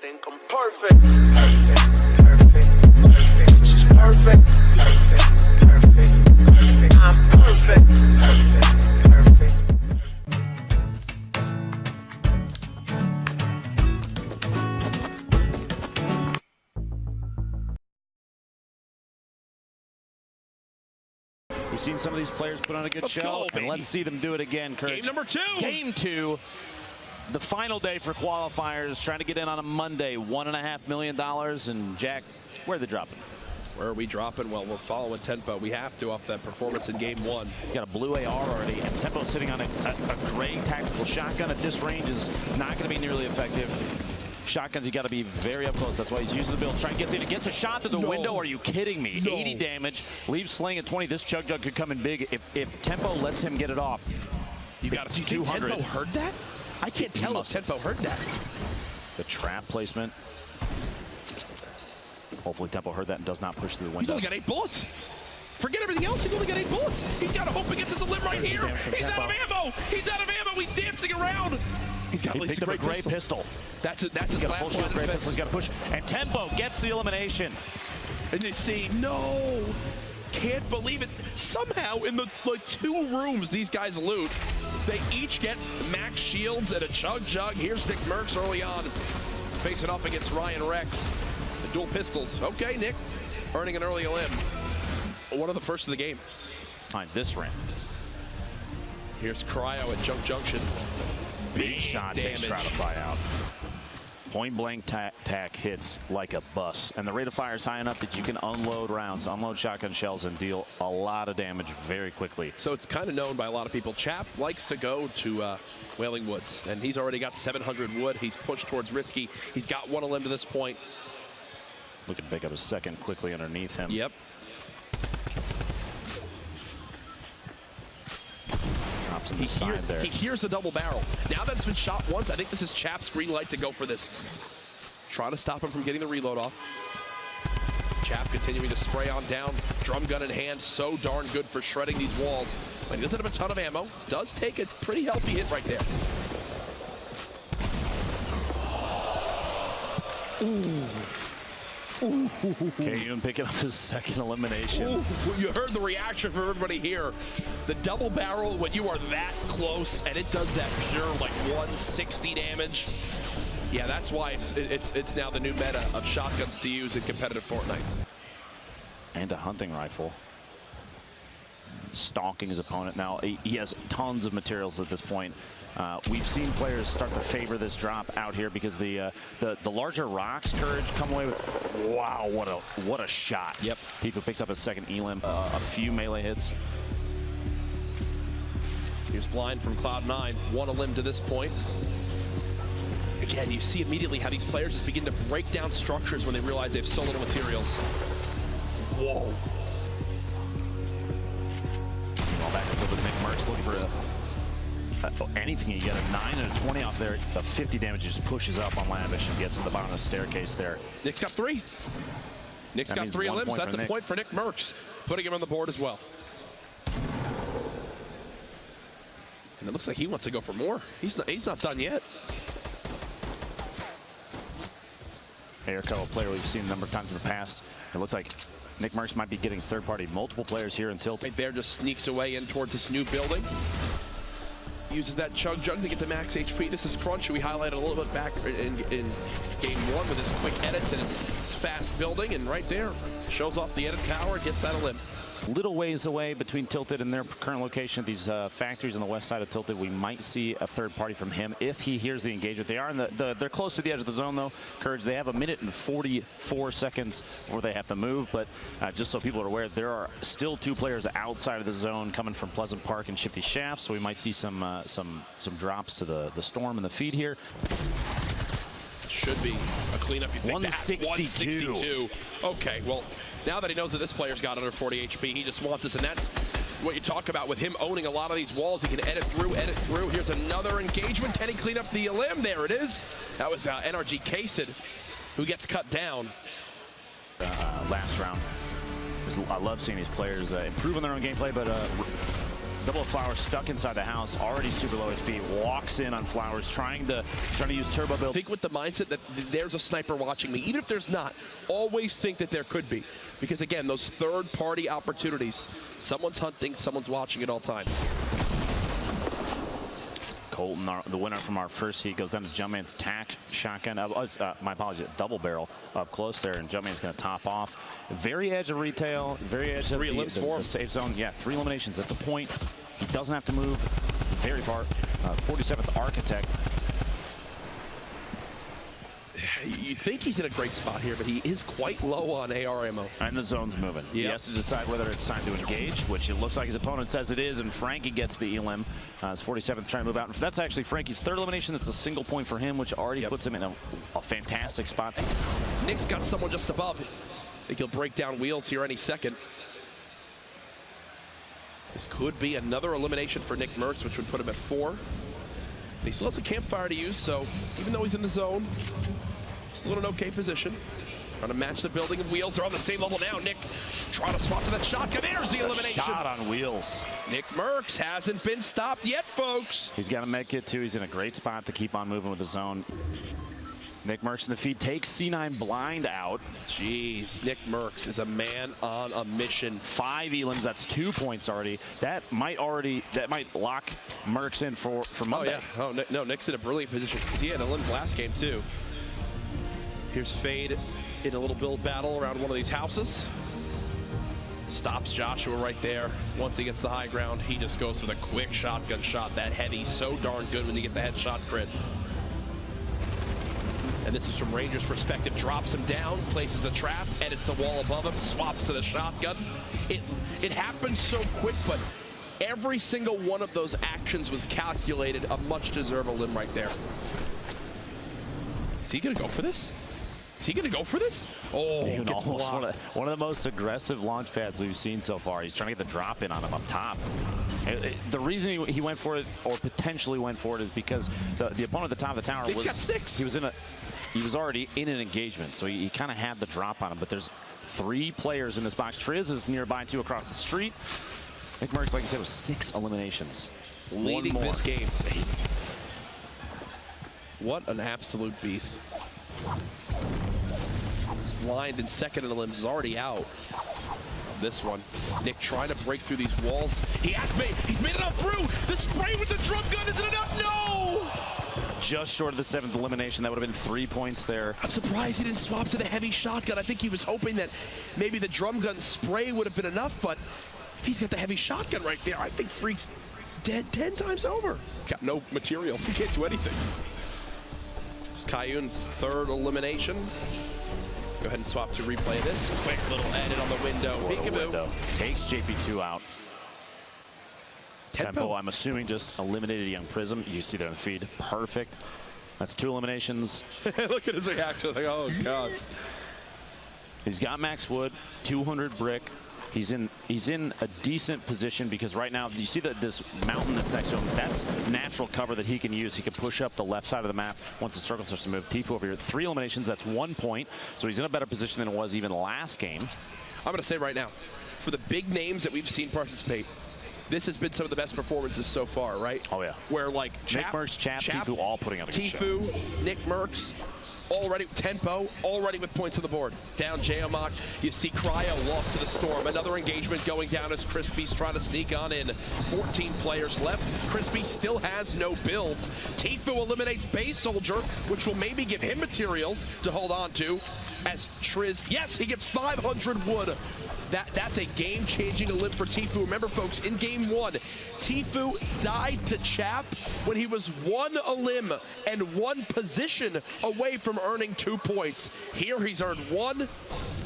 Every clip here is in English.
think I'm perfect. Perfect, perfect, perfect. It's just perfect. Perfect, perfect, perfect. I'm perfect. Perfect, perfect. We've seen some of these players put on a good show, and let's see them do it again, Courage. Game number 2. Game 2. The final day for qualifiers, trying to get in on a Monday. $1.5 million. And Jack, where are they dropping? Where are we dropping? Well, we're following Tempo. We have to off that performance in game 1. Got a blue AR already, and Tempo sitting on a gray tactical shotgun at this range is not going to be nearly effective. Shotguns, you got to be very up close. That's why he's using the build. Trying to get in. It gets a shot through the window. Are you kidding me? No. 80 damage. Leaves Sling at 20. This Chug Jug could come in big if Tempo lets him get it off. You got to. Do you think Tempo heard that? I can't tell if Tempo heard that. The trap placement. Hopefully Tempo heard that and does not push through the window. He's only got 8 bullets. Forget everything else. He's only got 8 bullets. He's got to hope against this limb right here. He's out of ammo. He's out of ammo. He's dancing around. He's got at least a gray pistol. That's his last line of defense. He's got to push. And Tempo gets the elimination. And you see, no. Can't believe it. Somehow in the 2 rooms these guys loot, they each get max shields and a Chug Jug. Here's Nick Merckx early on, facing off against Ryan Rex. The dual pistols. Okay, Nick, earning an early limb. One of the first of the game. Find this ramp. Here's Cryo at Junk Junction. Big shot takes Stratify out. Point blank tack hits like a bus, and the rate of fire is high enough that you can unload rounds, unload shotgun shells, and deal a lot of damage very quickly. So it's kind of known by a lot of people. Chap likes to go to Wailing Woods, and he's already got 700 wood. He's pushed towards Risky. He's got 1 limb to this point. Looking to pick up a second quickly underneath him. Yep. He hears the double barrel. Now that it's been shot once, I think this is Chap's green light to go for this. Trying to stop him from getting the reload off. Chap continuing to spray on down. Drum gun in hand, so darn good for shredding these walls. But he doesn't have a ton of ammo. Does take a pretty healthy hit right there. Ooh. KUN picking up his second elimination. Ooh, you heard the reaction from everybody here. The double barrel, when you are that close and it does that pure 160 damage. Yeah, that's why it's now the new meta of shotguns to use in competitive Fortnite. And a hunting rifle. Stalking his opponent. Now he has tons of materials at this point. We've seen players start to favor this drop out here because the larger rocks, Courage, come away with, wow, what a shot. Yep. Tfue picks up his second elim, a few melee hits. Here's blind from Cloud9, 1 a limb to this point. Again, you see immediately how these players just begin to break down structures when they realize they have so little materials. Whoa. Ball back up with Nick Merckx looking for anything. You get a 9 and a 20 off there. The 50 damage just pushes up on Lavish and gets him to the bottom of the staircase there. Nick's got 3. Nick's got 3 limbs. That's a point for Nick Merckx, putting him on the board as well. And it looks like he wants to go for more. He's not done yet. Airco, a player we've seen a number of times in the past. It looks like Nick Merckx might be getting third party. Multiple players here in Tilt. Right there, just sneaks away in towards this new building. Uses that Chug Jug to get to max HP. This is Crunch, who we highlighted a little bit back in game 1 with his quick edits and his fast building. And right there, shows off the edit power, gets that a limb. Little ways away between Tilted and their current location at these factories on the west side of Tilted. We might see a third party from him if he hears the engagement. They are in they're close to the edge of the zone though. Courage, they have 1 minute and 44 seconds before they have to move, but just so people are aware, there are still 2 players outside of the zone coming from Pleasant Park and Shifty Shafts, so we might see some drops to the Storm and the feed here. Should be a cleanup. You think 162. 162. Okay, well, now that he knows that this player's got under 40 HP, he just wants this, and that's what you talk about with him owning a lot of these walls. He can edit through. Here's another engagement. Can he clean up the limb? There it is. That was NRG Casid, who gets cut down. Last round. I love seeing these players improving their own gameplay, but Double of Flowers stuck inside the house, already super low HP, walks in on Flowers, trying to use turbo build. Think with the mindset that there's a sniper watching me. Even if there's not, always think that there could be. Because again, those third-party opportunities, someone's hunting, someone's watching at all times. Colton, the winner from our first heat, goes down to Jumpman's tack shotgun. My apologies, double barrel up close there, and Jumpman's going to top off. Very edge of retail, very edge of the safe zone. Yeah, 3 eliminations. That's a point. He doesn't have to move very far. 47th Architect. You think he's in a great spot here, but he is quite low on AR ammo. And the zone's moving. Yep. He has to decide whether it's time to engage, which it looks like his opponent says it is, and Frankie gets the elim. His 47th trying to move out. And that's actually Frankie's 3rd elimination. That's a single point for him, which already puts him in a fantastic spot. Nick's got someone just above. I think he'll break down wheels here any second. This could be another elimination for Nick Merckx, which would put him at 4. And he still has a campfire to use, so even though he's in the zone, still in an okay position. Trying to match the building of wheels. They're on the same level now. Nick trying to swap to that shotgun. There's the elimination. Shot on wheels. Nick Merckx hasn't been stopped yet, folks. He's got a med kit too. He's in a great spot to keep on moving with the zone. Nick Merckx in the feed takes C9 blind out. Jeez, Nick Merckx is a man on a mission. 5 elims, that's 2 points already. That might lock Merckx in for Monday. Oh yeah, no, Nick's in a brilliant position because he had elims last game too. Here's Fade in a little build battle around one of these houses. Stops Joshua right there. Once he gets the high ground, he just goes for the quick shotgun shot. That heavy, so darn good when you get the headshot crit. And this is from Ranger's perspective. Drops him down, places the trap, edits the wall above him, swaps to the shotgun. It happens so quick, but every single one of those actions was calculated. A much-deserved limb right there. Is he going to go for this? Is he going to go for this? Oh, gets blocked. One of the most aggressive launch pads we've seen so far. He's trying to get the drop in on him up top. The reason he went for it, or potentially went for it, is because the opponent at the top of the tower He's got 6. He was already in an engagement, so he kind of had the drop on him. But there's 3 players in this box. Triz is nearby too across the street. Nick Merckx, like you said, was 6 eliminations. Leading this game. What an absolute beast. He's blind in second, and the limbs is already out. This one, Nick trying to break through these walls. He's made it up through. The spray with the drum gun, isn't enough? No! Just short of the 7th elimination. That would have been 3 points there. I'm surprised he didn't swap to the heavy shotgun. I think he was hoping that maybe the drum gun spray would have been enough, but if he's got the heavy shotgun right there, I think Freak's dead 10 times over. Got no materials. He can't do anything. Kayun's 3rd elimination. Go ahead and swap to replay this. Quick little edit on the window. Peekaboo. Takes JP2 out. Tempo, I'm assuming, just eliminated Young Prism. You see that in the feed. Perfect. That's 2 eliminations. Look at his reaction. Like, oh, gosh. He's got max wood, 200 brick. He's in a decent position because right now, you see that this mountain that's next to him, that's natural cover that he can use. He can push up the left side of the map once the circle starts to move. Tfue over here, 3 eliminations, that's 1 point. So he's in a better position than it was even last game. I'm gonna say right now, for the big names that we've seen participate, this has been some of the best performances so far, right? Oh yeah. Where like Nick Merckx, Chap, Tfue all putting out a good show. Tfue, Nick Merckx, already Tempo, already with points on the board. Down Jayamak, you see Cryo lost to the storm. Another engagement going down as Crispy's trying to sneak on in. 14 players left. Crispy still has no builds. Tfue eliminates Base Soldier, which will maybe give him materials to hold on to. As Triz, yes, he gets 500 wood. That's a game-changing elim for Tfue. Remember, folks, in game 1, Tfue died to Chap when he was 1 elim and 1 position away from earning 2 points. Here, he's earned 1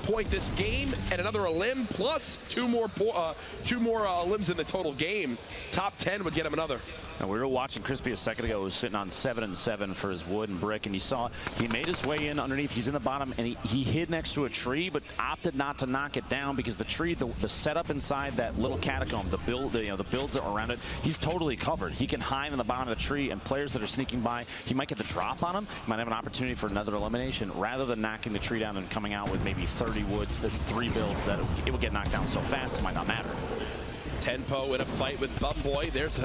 point this game and another elim plus 2 more elims in the total game. Top 10 would get him another. Now, we were watching Crispy a second ago, who was sitting on 7 and 7 for his wood and brick, and you saw he made his way in underneath. He's in the bottom, and he hid next to a tree, but opted not to knock it down because the tree, the setup inside that little catacomb, the builds that are around it, he's totally covered. He can hide in the bottom of the tree, and players that are sneaking by, he might get the drop on him. He might have an opportunity for another elimination, rather than knocking the tree down and coming out with maybe 30 wood. There's 3 builds that it would get knocked down so fast it might not matter. Tenpo in a fight with Bumboy. There's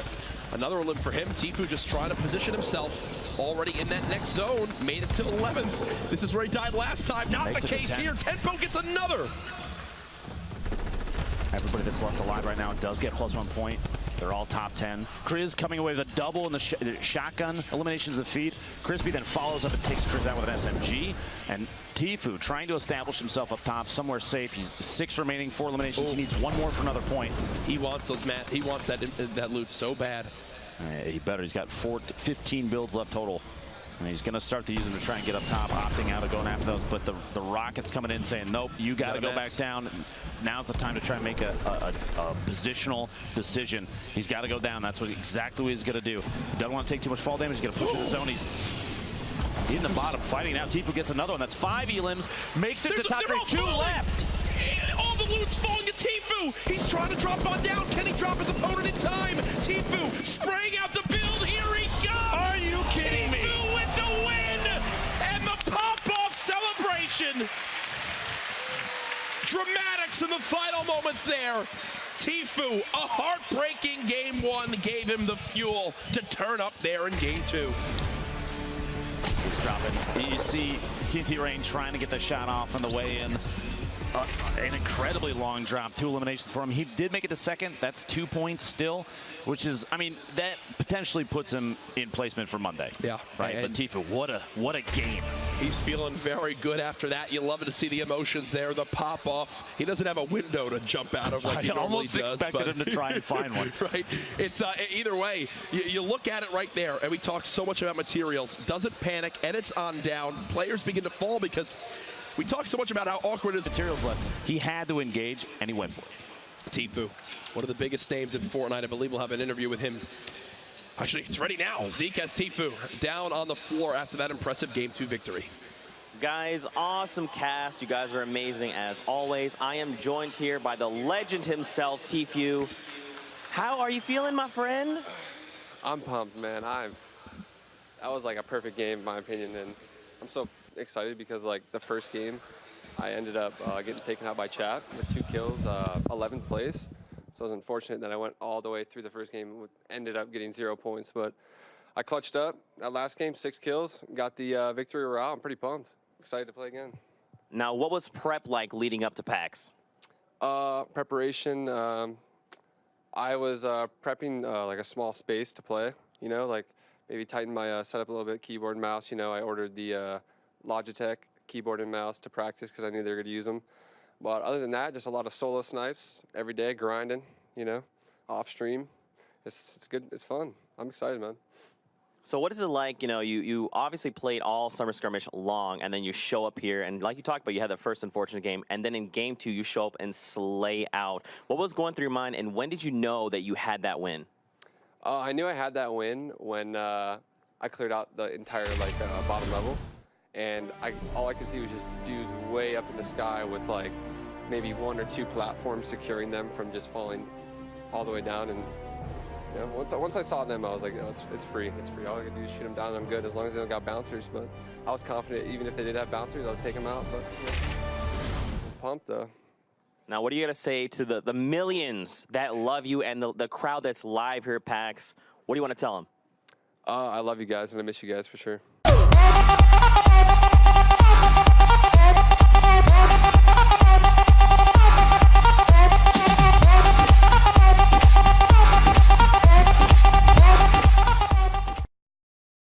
another limp for him. Tfue just trying to position himself already in that next zone. Made it to 11th. This is where he died last time. Not the case here. Tenpo gets another. Everybody that's left alive right now does get +1 point. They're all top 10. Kriz coming away with a double in the shotgun. Eliminations of the feed. Crispy then follows up and takes Kriz out with an SMG. And Tfue trying to establish himself up top, somewhere safe. He's 6 remaining, 4 eliminations. He needs 1 more for another point. He wants those, Matt. He wants that loot so bad. He better. He's got 15 builds left total. And he's going to start to use them to try and get up top, opting out of going after those. But the Rockets coming in saying, nope, you got to go back down. Now's the time to try and make a positional decision. He's got to go down. That's exactly what he's going to do. He doesn't want to take too much fall damage. He's going to push in the zone. He's in the bottom fighting now. Tfue gets another one. That's 5 elims. Makes it to top 3. 2 left. All the loot's falling to Tfue. He's trying to drop on down. Can he drop his opponent in time? Tfue spraying out the build. Here he comes. Are you kidding me? Tfue with the win and the pop-off celebration. Dramatics in the final moments there. Tfue, a heartbreaking game 1 gave him the fuel to turn up there in game 2. He's dropping. You see TNT Rain trying to get the shot off on the way in. An incredibly long drop, 2 eliminations for him. He did make it to 2nd. That's 2 points still, which is, I mean, that potentially puts him in placement for Monday. Yeah. Right, but Tfue, what a game. He's feeling very good after that. You love to see the emotions there, the pop off. He doesn't have a window to jump out of like he normally does. I almost expected him to try and find one. Right. It's either way, you look at it right there, and we talked so much about materials. Doesn't panic, and it's on down. Players begin to fall because we talk so much about how awkward his materials left. He had to engage, and he went for it. Tfue, one of the biggest names in Fortnite. I believe we'll have an interview with him. Actually, it's ready now. Zeke has Tfue down on the floor after that impressive Game 2 victory. Guys, awesome cast. You guys are amazing as always. I am joined here by the legend himself, Tfue. How are you feeling, my friend? I'm pumped, man. That was like a perfect game, in my opinion, and I'm so excited because like the first game, I ended up getting taken out by Chap with 2 kills, 11th place. So it was unfortunate that I went all the way through the first game, ended up getting 0 points, but I clutched up that last game, 6 kills, got the victory route. I'm pretty pumped. Excited to play again. Now, what was prep like leading up to PAX? Preparation, I was prepping like a small space to play, you know, like maybe tighten my setup a little bit, keyboard and mouse. You know, I ordered the Logitech keyboard and mouse to practice because I knew they were going to use them. But other than that, just a lot of solo snipes every day, grinding, you know, off stream. It's good. It's fun. I'm excited, man. So what is it like, you know, you obviously played all Summer Skirmish long, and then you show up here, and like you talked about, you had that first unfortunate game, and then in game 2, you show up and slay out. What was going through your mind, and when did you know that you had that win? I knew I had that win when I cleared out the entire, like, bottom level. And all I could see was just dudes way up in the sky with, like, maybe 1 or 2 platforms securing them from just falling all the way down. And you know, once I saw them, I was like, oh, it's free. It's free. All I can do is shoot them down, and I'm good as long as they don't got bouncers. But I was confident even if they did have bouncers, I would take them out. But you know, I'm pumped, though. Now, what do you got to say to the millions that love you and the crowd that's live here at PAX? What do you want to tell them? I love you guys, and I miss you guys for sure.